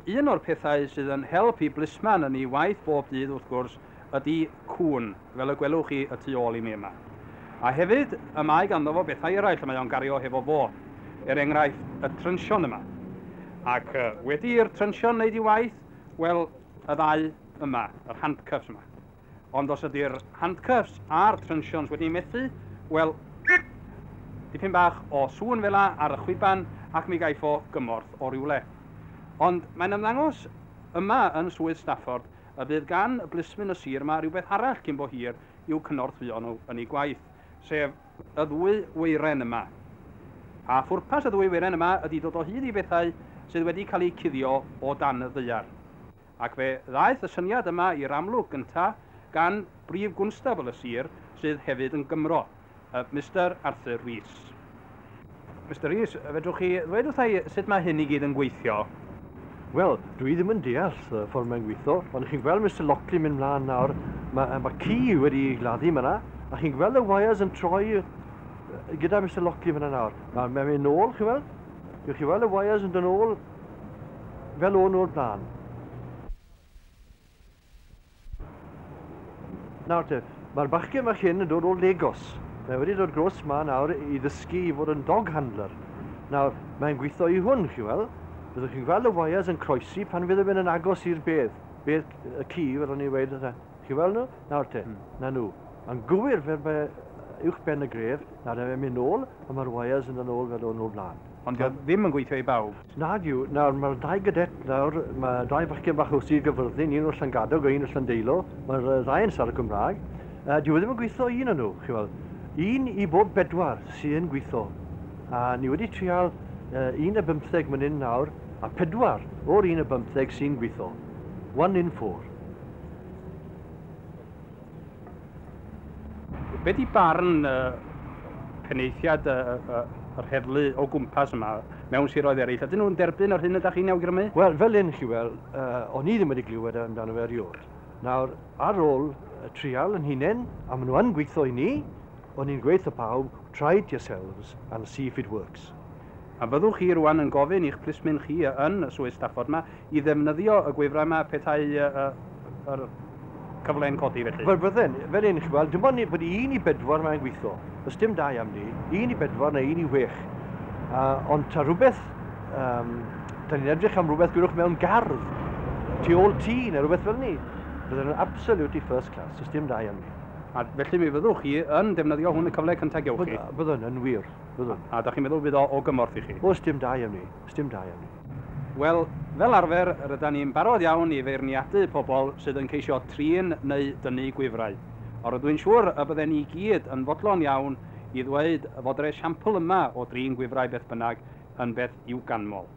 un o'r pethau sydd yn helpu blisman yn ei waith bob dydd wrth gwrs ydy cwn, fel y gwelwch chi y tu ôl i mi yma. A hefyd y mae ganddo fo bethau eraill y mae o'n gario hefo fo, enghraifft y trynsion yma. Ac wedi'r trynsion wneud ei waith, wel, y ddau yma, yr handcuffs yma. Ond os ydy'r handcuffs a'r trynsions wedi methu, wel, dipyn bach o sŵn fel ar y chwiban ac mi gaiff o gymorth o rywle. Ond mae'n ymddangos yma yn Swydd Stafford y bydd gan y blismyn y sir yma rhywbeth arall cyn bo hir i'w cynorthwyo nhw yn ei gwaith, sef y ddwy weiren yma. A phwrpas y ddwy weiren yma ydy dod o hyd i bethau sydd wedi cael eu cuddio o dan y ddaear. Ac fe ddaeth y syniad yma i'r amlwg gyntaf gan Brif Gwnstabl y sir sydd hefyd yn Gymro, Mr Arthur Rees. Mr Rees, fedrwch chi ddweud wrthai sut mae hyn i gyd yn gweithio? Wel, dwi ddim yn deall y ffordd mae'n gweithio, ond chi'n gweld Mr Lockley mynd mlaen nawr, mae ci wedi gladdu yma, a chi'n gweld y wires yn troi gyda Mr Lockley fyna nawr. Mae'n mynd nôl, chi'n gweld? Chi'n gweld y wires yn dod nôl fel o'n o'r blaen. Nawr te, mae'r bachgen yma hyn yn dod o Lagos. Mae wedi dod gros yma nawr i ddysgu i fod yn dog handler. Nawr, mae'n gweithio i hwn, chi'n gweld? Byddwch chi'n gweld y wires yn croesi pan fydd yn agos i'r bedd y ci, fel o'n i wedi dweud. Chi'n gweld nhw? Nawr te, na nhw. Yn gywir fel mae uwch ben y gref, nawr mae'n mynd nôl, a mae'r wires yn ôl fel o'n o'r blaen. Ond ddim yn gweithio i bawb? Nad yw. Nawr, mae'r dau gadet nawr, mae dau bachgen bach o sir gyfyrddin, un o'r Llangadog a un o'r Llandeilo. Mae'r ddau yn siarad Cymraeg. Dwi ddim yn gweithio un o'n nhw, chi'n gweld. Un i bob 4 sy'n gweithio. A ni wedi trial 1 yn nawr, a 4 o'r 1 sy'n gweithio. 1 in 4. Be di barn peneithiad yr heddlu o gwmpas yma mewn siroedd eraill? Ydyn nhw'n derbyn ar hyn ydych chi'n awgrymu? Wel, fel un chi weld, o'n i ddim wedi glywed amdano fe erioed. Nawr, ar ôl trial yn hunain, a maen nhw yn gweithio i ni, o'n i'n gweithio pawb, try it yourselves and see if it works. A byddwch chi rwan yn gofyn i'ch plismyn chi yn Swydd Stafford yma i ddefnyddio y gwefrau yma pethau yr cyfle'n codi felly? Wel bydden, fel un chi weld, dim ond bod 1 i 4 mae'n gweithio. Does dim 2 am ni, 1 i 4 neu 1 i 6. Ond ta rhywbeth, da ni'n edrych am rhywbeth gwyrwch mewn gardd, tu ôl tŷ neu rhywbeth fel ni. Bydden nhw'n absolutely first class, does dim 2 am ni. A felly mi fyddwch chi yn defnyddio hwn y cyfle cyntaf gewch chi? Bydden, yn wir. A da chi'n meddwl bydd o gymorth i chi? Oes dim 2 am ni, oes dim 2 am ni. Wel, fel arfer, rydyn ni'n barod iawn i feirniadu pobl sydd yn ceisio trin neu dynnu gwifrau. Ond rydw i'n siŵr y bydden ni gyd yn fodlon iawn i ddweud fod yr esiampl yma o drin gwifrau beth bynnag yn beth i'w ganmol.